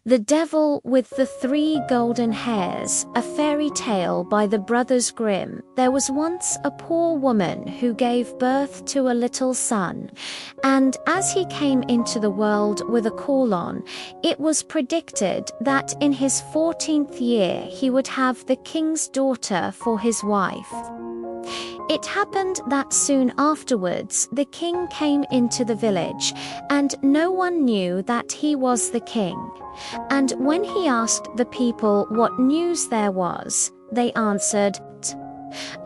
The Devil with the Three Golden Hairs, a fairy tale by the Brothers Grimm. There was once a poor woman who gave birth to a little son, and as he came into the world with a caul on, it was predicted that in his 14th year he would have the king's daughter for his wife. It happened that soon afterwards the king came into the village, and no one knew that he was the king. And when he asked the people what news there was, they answered,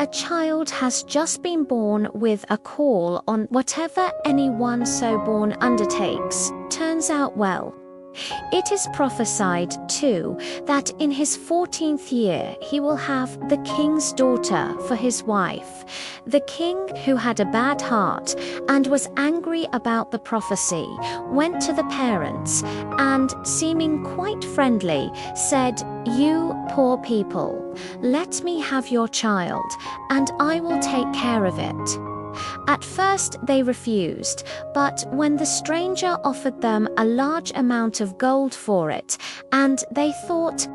"A child has just been born with a caul on. Whatever anyone so born undertakes turns out well." It is prophesied, too, that in his 14th year he will have the king's daughter for his wife. The king, who had a bad heart and was angry about the prophecy, went to the parents and, seeming quite friendly, said, "You poor people, let me have your child, and I will take care of it." At first they refused, but when the stranger offered them a large amount of gold for it, and they thought,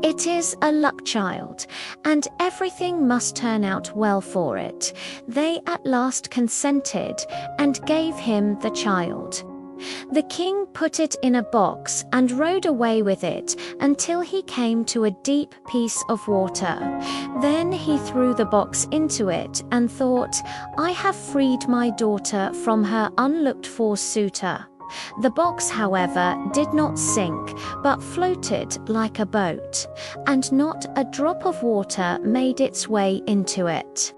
"It is a luck child, and everything must turn out well for it," they at last consented and gave him the child. The king put it in a box and rode away with it until he came to a deep piece of water. Then he threw the box into it and thought, "I have freed my daughter from her unlooked-for suitor." The box, however, did not sink, but floated like a boat, and not a drop of water made its way into it.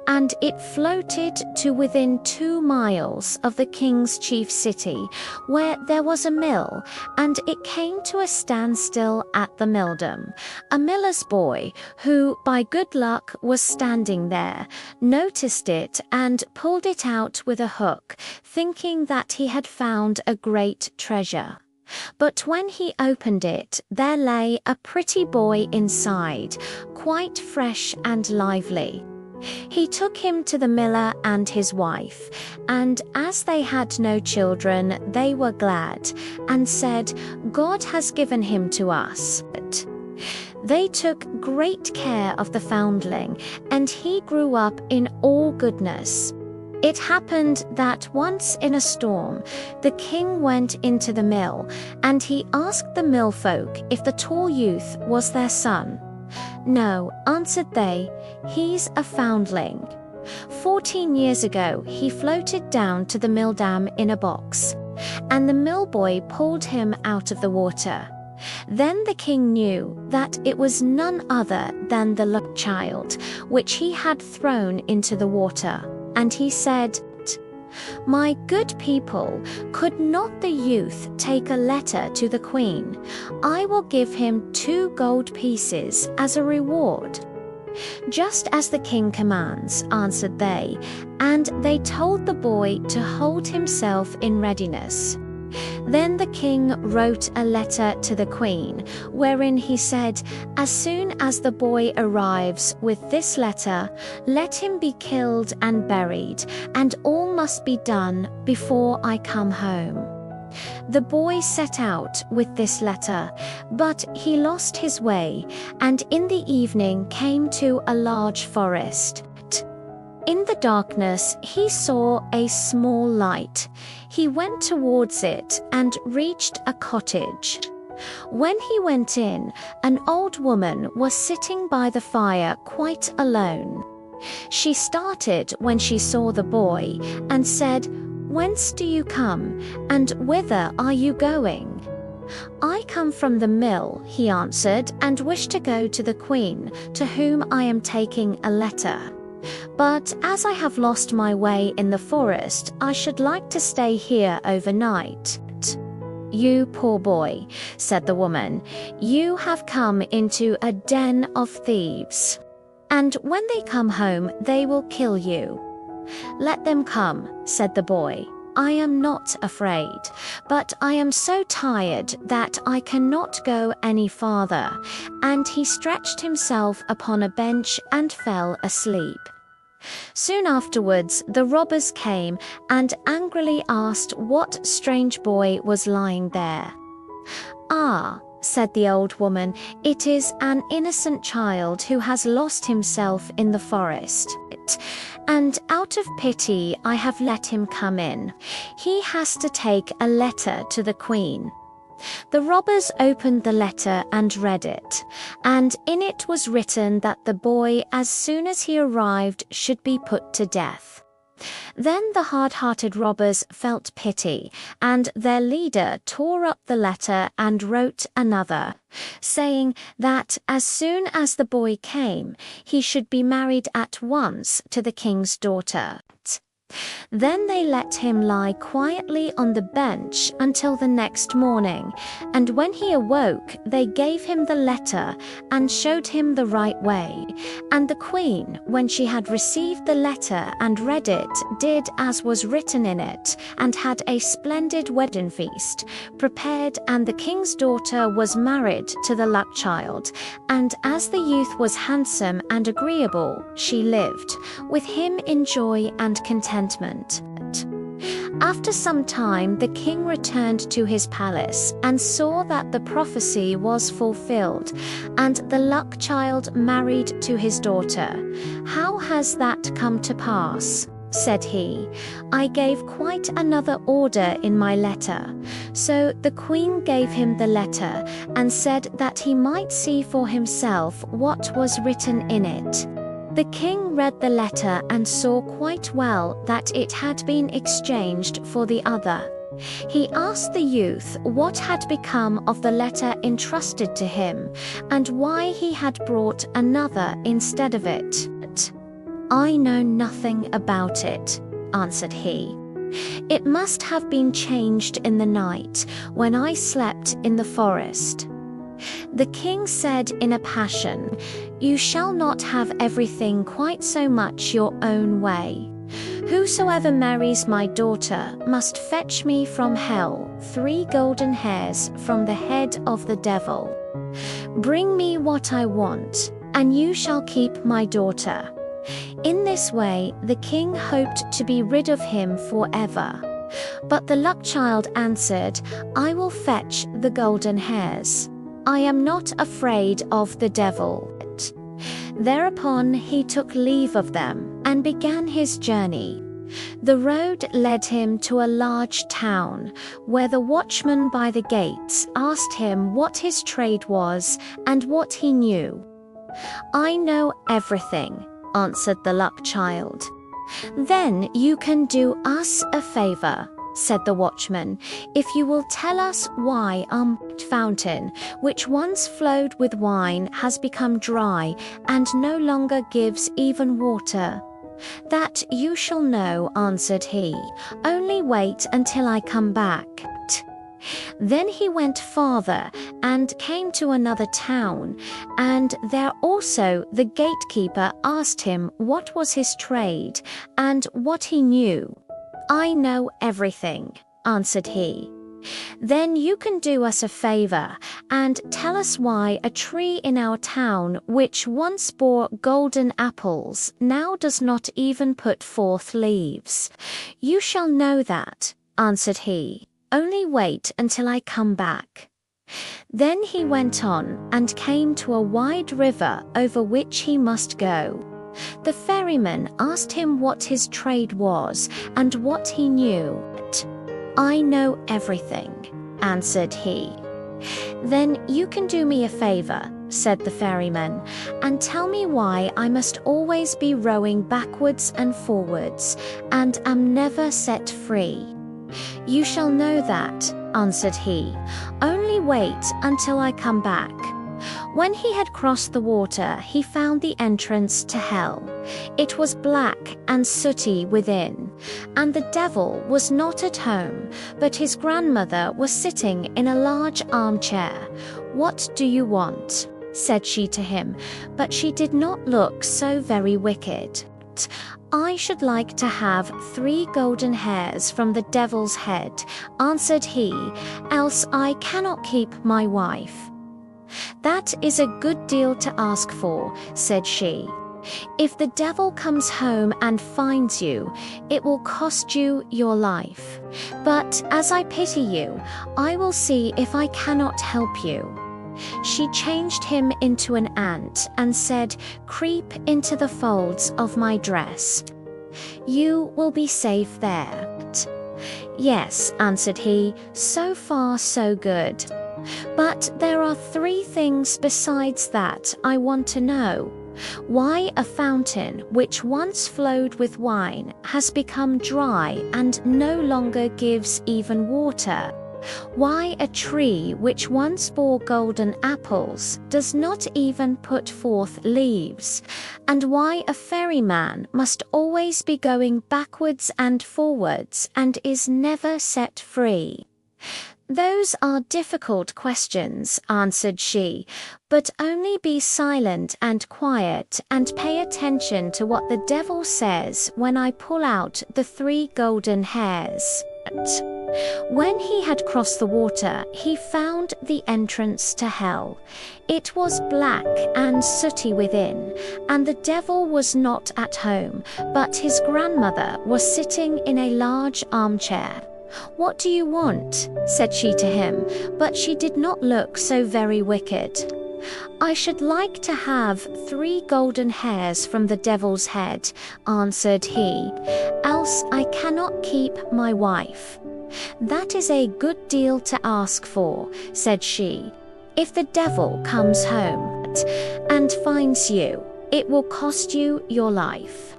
And it floated to within 2 miles of the king's chief city, where there was a mill, and it came to a standstill at the milldom. A miller's boy, who by good luck was standing there, noticed it and pulled it out with a hook, thinking that he had found a great treasure. But when he opened it, there lay a pretty boy inside, quite fresh and lively. He took him to the miller and his wife, and as they had no children, they were glad, and said, "God has given him to us." They took great care of the foundling, and he grew up in all goodness. It happened that once in a storm, the king went into the mill, and he asked the millfolk if the tall youth was their son. "No," answered they, "he's a foundling. 14 years ago he floated down to the mill dam in a box, and the millboy pulled him out of the water." Then the king knew that it was none other than the luck child, which he had thrown into the water, and he said, "My good people, could not the youth take a letter to the queen? I will give him 2 gold pieces as a reward." "Just as the king commands," answered they, and they told the boy to hold himself in readiness. Then the king wrote a letter to the queen, wherein he said, "As soon as the boy arrives with this letter, let him be killed and buried, and all must be done before I come home." The boy set out with this letter, but he lost his way, and in the evening came to a large forest. In the darkness he saw a small light. He went towards it and reached a cottage. When he went in, an old woman was sitting by the fire quite alone. She started when she saw the boy and said, "Whence do you come, and whither are you going?" "I come from the mill," he answered, "and wish to go to the queen, to whom I am taking a letter. But as I have lost my way in the forest, I should like to stay here overnight." "You poor boy," said the woman, "you have come into a den of thieves, and when they come home they will kill you." "Let them come," said the boy. "I am not afraid, but I am so tired that I cannot go any farther," and he stretched himself upon a bench and fell asleep. Soon afterwards the robbers came and angrily asked what strange boy was lying there. "Ah," said the old woman, "it is an innocent child who has lost himself in the forest. And out of pity I have let him come in. He has to take a letter to the queen." The robbers opened the letter and read it, and in it was written that the boy, as soon as he arrived, should be put to death. Then the hard-hearted robbers felt pity, and their leader tore up the letter and wrote another, saying that as soon as the boy came, he should be married at once to the king's daughter. Then they let him lie quietly on the bench until the next morning, and when he awoke, they gave him the letter and showed him the right way. And the queen, when she had received the letter and read it, did as was written in it, and had a splendid wedding feast prepared, and the king's daughter was married to the luck child. And as the youth was handsome and agreeable, she lived with him in joy and contentment. After some time, the king returned to his palace and saw that the prophecy was fulfilled, and the luck child married to his daughter. "How has that come to pass?" said he. "I gave quite another order in my letter." So the queen gave him the letter and said that he might see for himself what was written in it. The king read the letter and saw quite well that it had been exchanged for the other. He asked the youth what had become of the letter entrusted to him, and why he had brought another instead of it. "I know nothing about it," answered he. "It must have been changed in the night, when I slept in the forest." The king said in a passion, "You shall not have everything quite so much your own way. Whosoever marries my daughter must fetch me from hell 3 golden hairs from the head of the devil. Bring me what I want, and you shall keep my daughter." In this way, the king hoped to be rid of him forever. But the luck child answered, "I will fetch the golden hairs. I am not afraid of the devil." Thereupon he took leave of them and began his journey. The road led him to a large town, where the watchman by the gates asked him what his trade was and what he knew. "I know everything," answered the luck child. "Then you can do us a favor," said the watchman, "if you will tell us why our fountain, which once flowed with wine, has become dry and no longer gives even water." "That you shall know," answered he. "Only wait until I come back." Then he went farther and came to another town, and there also the gatekeeper asked him what was his trade and what he knew. "I know everything," answered he. "Then you can do us a favor and tell us why a tree in our town, which once bore golden apples, now does not even put forth leaves." "You shall know that," answered he. "Only wait until I come back." Then he went on and came to a wide river over which he must go. The ferryman asked him what his trade was and what he knew. "I know everything," answered he. "Then you can do me a favor," said the ferryman, "and tell me why I must always be rowing backwards and forwards, and am never set free." "You shall know that," answered he. "Only wait until I come back." When he had crossed the water, he found the entrance to hell. It was black and sooty within, and the devil was not at home, but his grandmother was sitting in a large armchair. "What do you want?" said she to him, but she did not look so very wicked. "I should like to have 3 golden hairs from the devil's head," answered he, "else I cannot keep my wife." "That is a good deal to ask for," said she. If the devil comes home and finds you, it will cost you your life. But as I pity you, I will see if I cannot help you. She changed him into an ant and said, "Creep into the folds of my dress. You will be safe there." "Yes," answered he, "so far so good. But there are 3 things besides that I want to know. Why a fountain which once flowed with wine has become dry and no longer gives even water? Why a tree which once bore golden apples does not even put forth leaves? And why a ferryman must always be going backwards and forwards and is never set free?" "Those are difficult questions," answered she, "but only be silent and quiet and pay attention to what the devil says when I pull out the 3 golden hairs." When he had crossed the water, he found the entrance to hell. It was black and sooty within, and the devil was not at home, but his grandmother was sitting in a large armchair. "What do you want?" said she to him, but she did not look so very wicked. "I should like to have 3 golden hairs from the devil's head," answered he, "else I cannot keep my wife." "That is a good deal to ask for," said she. "If the devil comes home and finds you, it will cost you your life.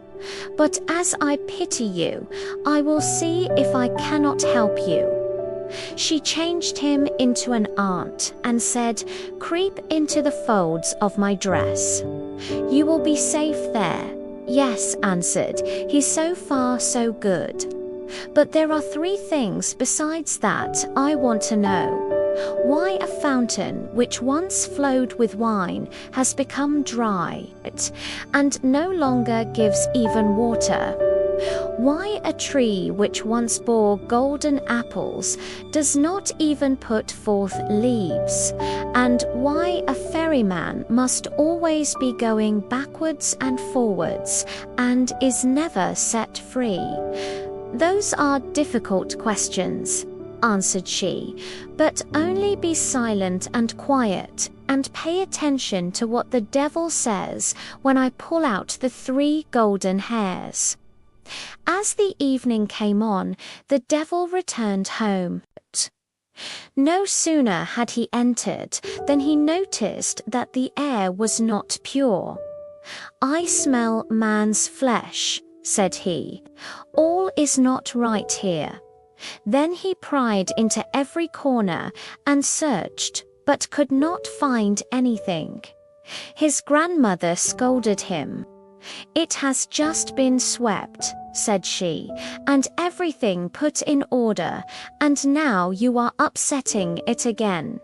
But as I pity you, I will see if I cannot help you." She changed him into an ant and said, "Creep into the folds of my dress. You will be safe there." "Yes," answered he, "so far so good. But there are 3 things besides that I want to know. Why a fountain which once flowed with wine has become dry and no longer gives even water? Why a tree which once bore golden apples does not even put forth leaves? And why a ferryman must always be going backwards and forwards and is never set free?" "Those are difficult questions," answered she, "but only be silent and quiet and pay attention to what the devil says when I pull out the 3 golden hairs." As the evening came on, the devil returned home. No sooner had he entered than he noticed that the air was not pure. "I smell man's flesh," said he. "All is not right here." Then he pried into every corner and searched, but could not find anything. His grandmother scolded him. "It has just been swept," said she, "and everything put in order, and now you are upsetting it again.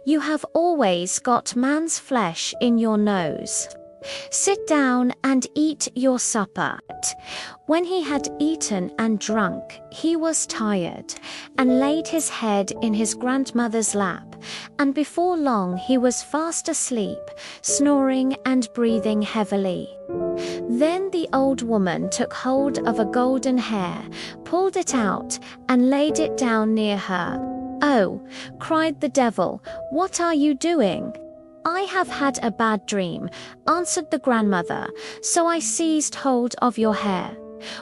You have always got man's flesh in your nose. Sit down and eat your supper." When he had eaten and drunk, he was tired, and laid his head in his grandmother's lap, and before long he was fast asleep, snoring and breathing heavily. Then the old woman took hold of a golden hair, pulled it out, and laid it down near her. "Oh," cried the devil, "what are you doing?" "I have had a bad dream," answered the grandmother, "so I seized hold of your hair."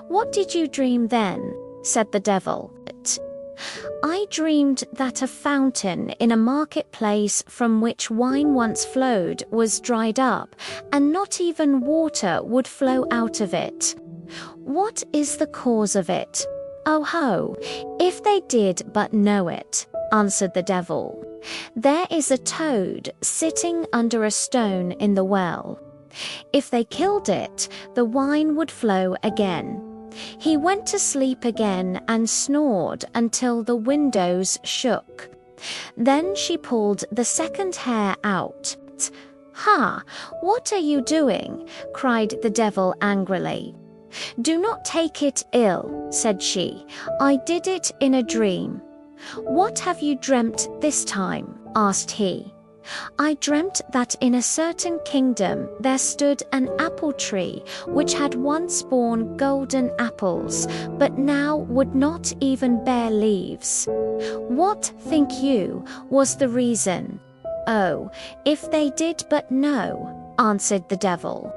"What did you dream then?" said the devil. "I dreamed that a fountain in a marketplace from which wine once flowed was dried up, and not even water would flow out of it." "What is the cause of it?" "Oh ho, if they did but know it," answered the devil. "There is a toad sitting under a stone in the well. If they killed it, the wine would flow again. He went to sleep again and snored until the windows shook. Then she pulled the 2nd hair out." "Ha! What are you doing?" cried the devil angrily. "Do not take it ill," said she. "I did it in a dream." "What have you dreamt this time?" asked he. I dreamt that in a certain kingdom there stood an apple tree which had once borne golden apples, but now would not even bear leaves. What, think you, was the reason? Oh, if they did but know, answered the devil.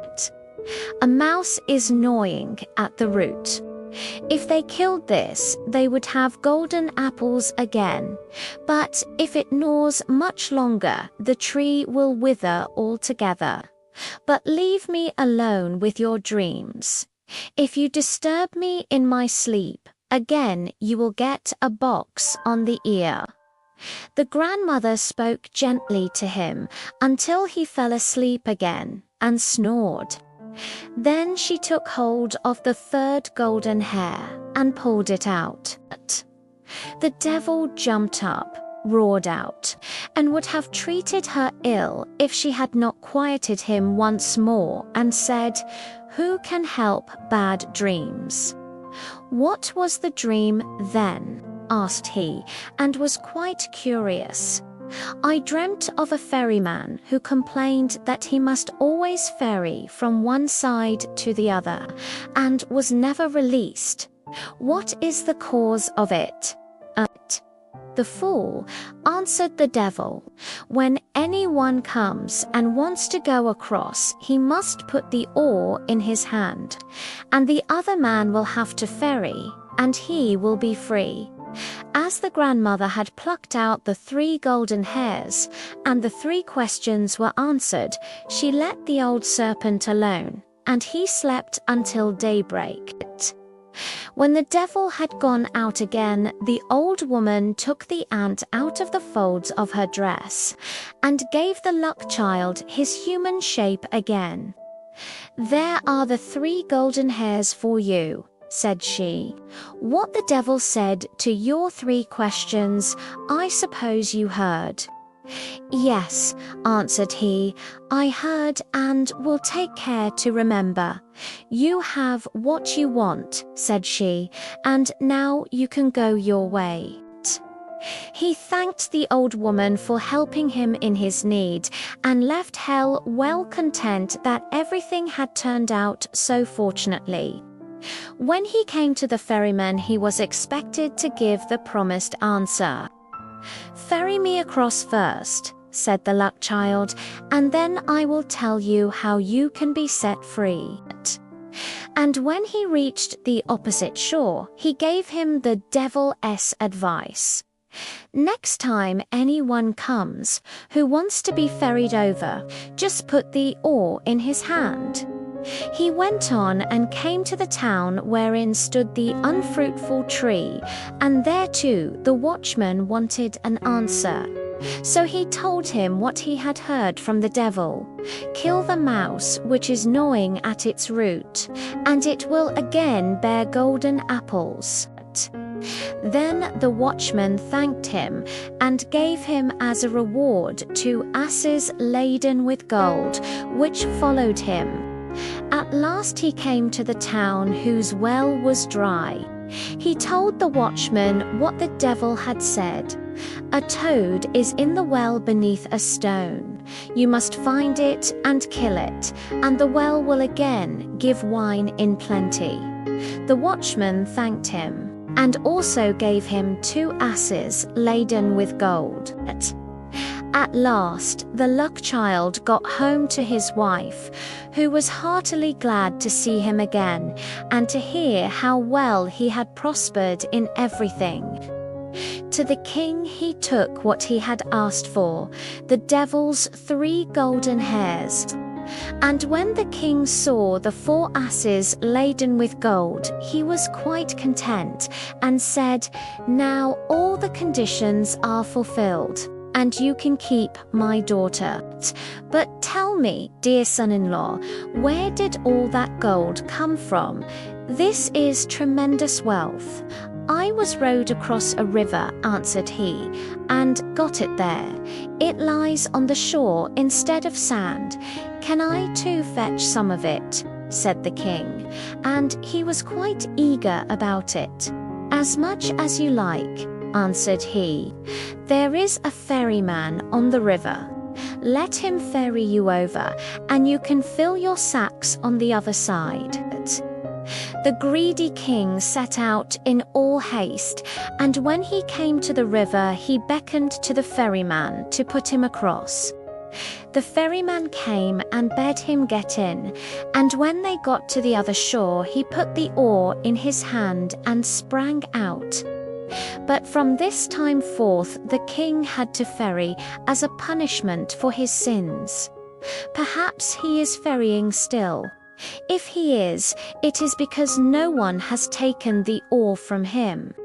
A mouse is gnawing at the root. If they killed this, they would have golden apples again. But if it gnaws much longer, the tree will wither altogether. But leave me alone with your dreams. If you disturb me in my sleep, again you will get a box on the ear. The grandmother spoke gently to him until he fell asleep again and snored. Then she took hold of the third golden hair and pulled it out. The devil jumped up, roared out, and would have treated her ill if she had not quieted him once more and said, "Who can help bad dreams?" "What was the dream then?" asked he, and was quite curious. "I dreamt of a ferryman who complained that he must always ferry from one side to the other, and was never released. What is the cause of it?" "The fool," answered the devil. "When anyone comes and wants to go across, he must put the oar in his hand, and the other man will have to ferry, and he will be free." As the grandmother had plucked out the 3 golden hairs, and the 3 questions were answered, she let the old serpent alone, and he slept until daybreak. When the devil had gone out again, the old woman took the ant out of the folds of her dress, and gave the luck child his human shape again. "There are the 3 golden hairs for you," said she. "What the devil said to your 3 questions, I suppose you heard." "Yes," answered he, "I heard and will take care to remember." "You have what you want," said she, "and now you can go your way." He thanked the old woman for helping him in his need, and left hell well content that everything had turned out so fortunately. When he came to the ferryman, he was expected to give the promised answer. "Ferry me across first," said the luck child, "and then I will tell you how you can be set free." And when he reached the opposite shore, he gave him the devil's advice. "Next time anyone comes who wants to be ferried over, just put the oar in his hand." He went on and came to the town wherein stood the unfruitful tree, and there too the watchman wanted an answer. So he told him what he had heard from the devil. "Kill the mouse which is gnawing at its root, and it will again bear golden apples." Then the watchman thanked him and gave him as a reward 2 asses laden with gold, which followed him. At last he came to the town whose well was dry. He told the watchman what the devil had said. "A toad is in the well beneath a stone. You must find it and kill it, and the well will again give wine in plenty." The watchman thanked him, and also gave him 2 asses laden with gold. At last the luck child got home to his wife, who was heartily glad to see him again, and to hear how well he had prospered in everything. To the king he took what he had asked for, the devil's 3 golden hairs. And when the king saw the 4 asses laden with gold, he was quite content, and said, "Now all the conditions are fulfilled, and you can keep my daughter. But tell me, dear son-in-law, where did all that gold come from? This is tremendous wealth." "I was rowed across a river," answered he, "and got it there. It lies on the shore instead of sand. Can I too fetch some of it?" said the king, and he was quite eager about it. "As much as you like," answered he. "There is a ferryman on the river. Let him ferry you over, and you can fill your sacks on the other side." The greedy king set out in all haste, and when he came to the river, he beckoned to the ferryman to put him across. The ferryman came and bade him get in, and when they got to the other shore, he put the oar in his hand and sprang out. But from this time forth the king had to ferry as a punishment for his sins. Perhaps he is ferrying still. If he is, it is because no one has taken the oar from him.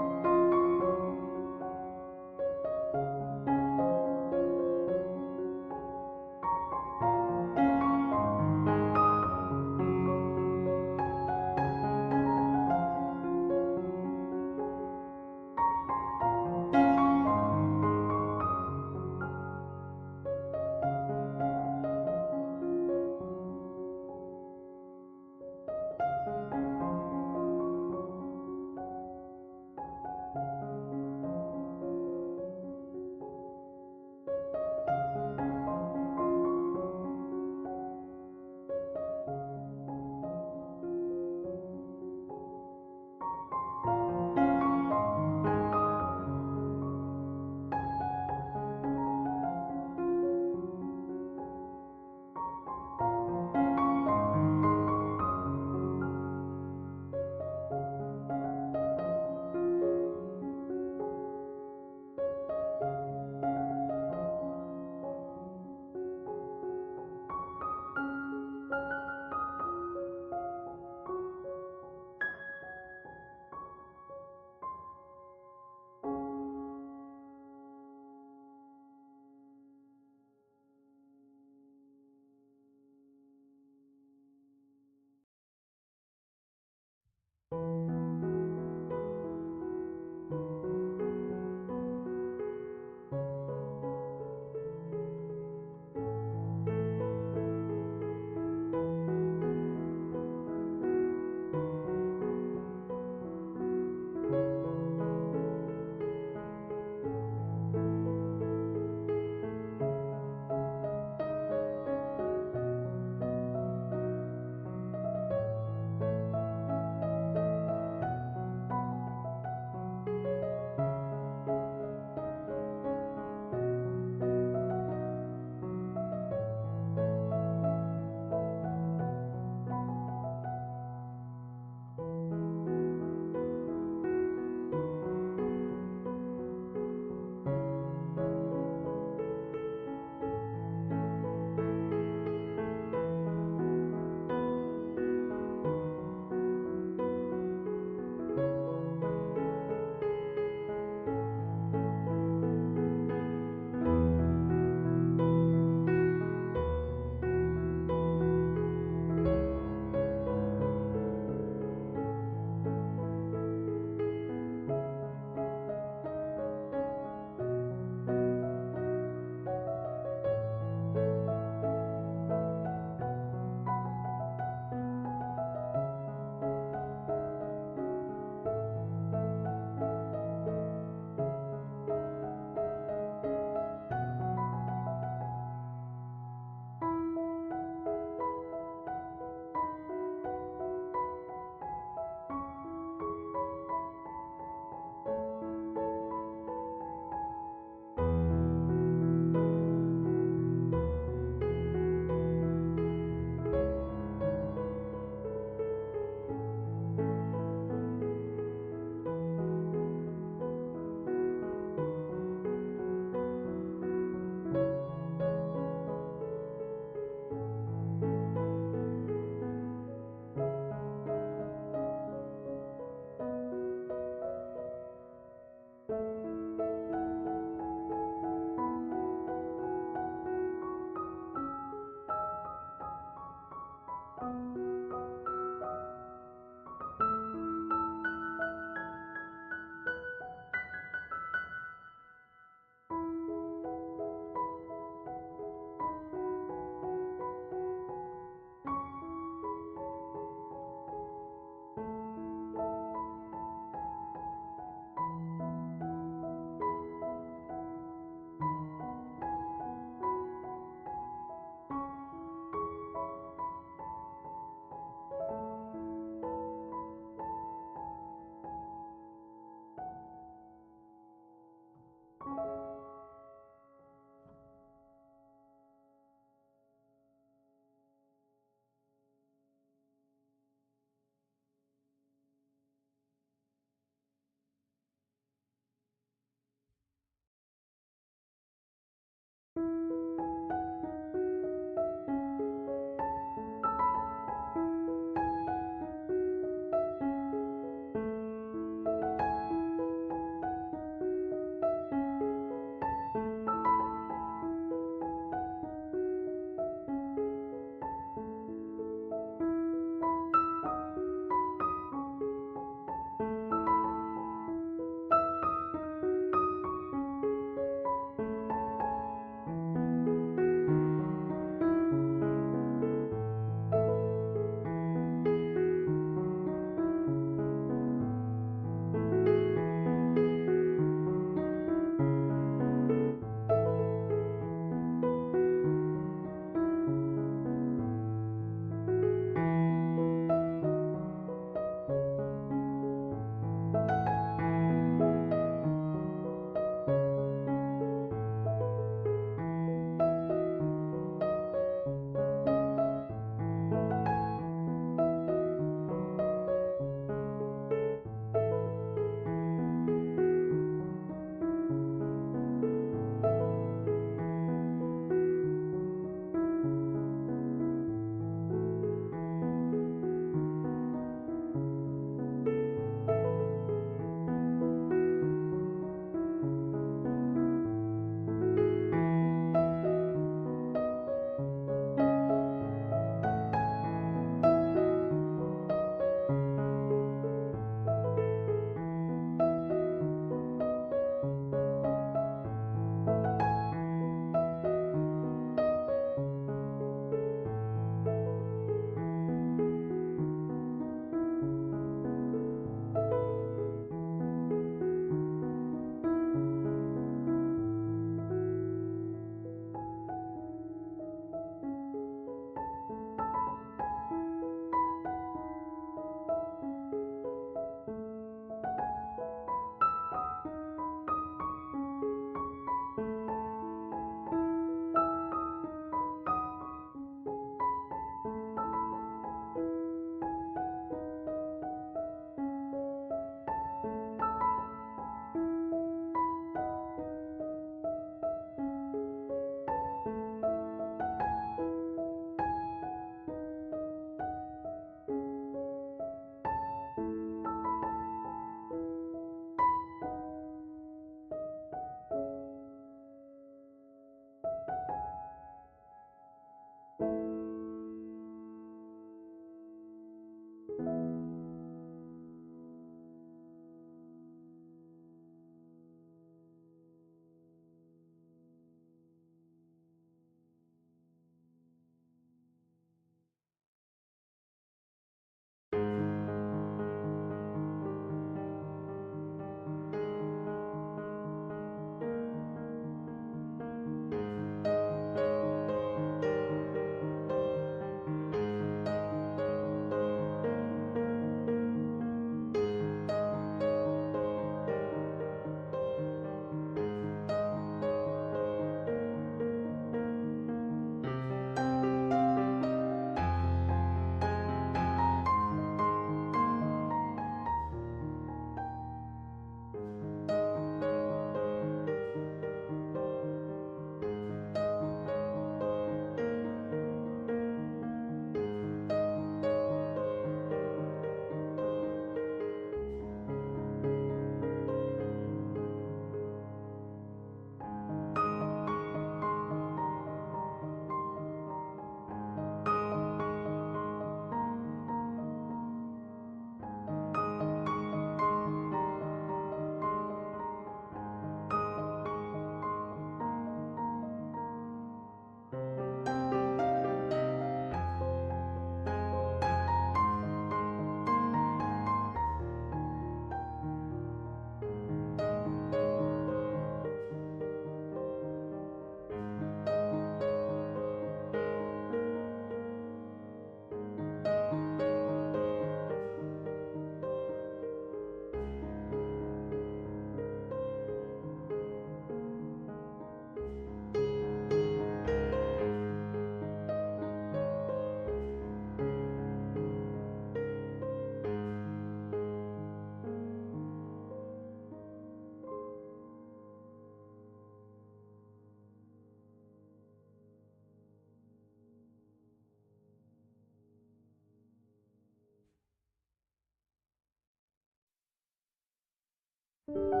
you.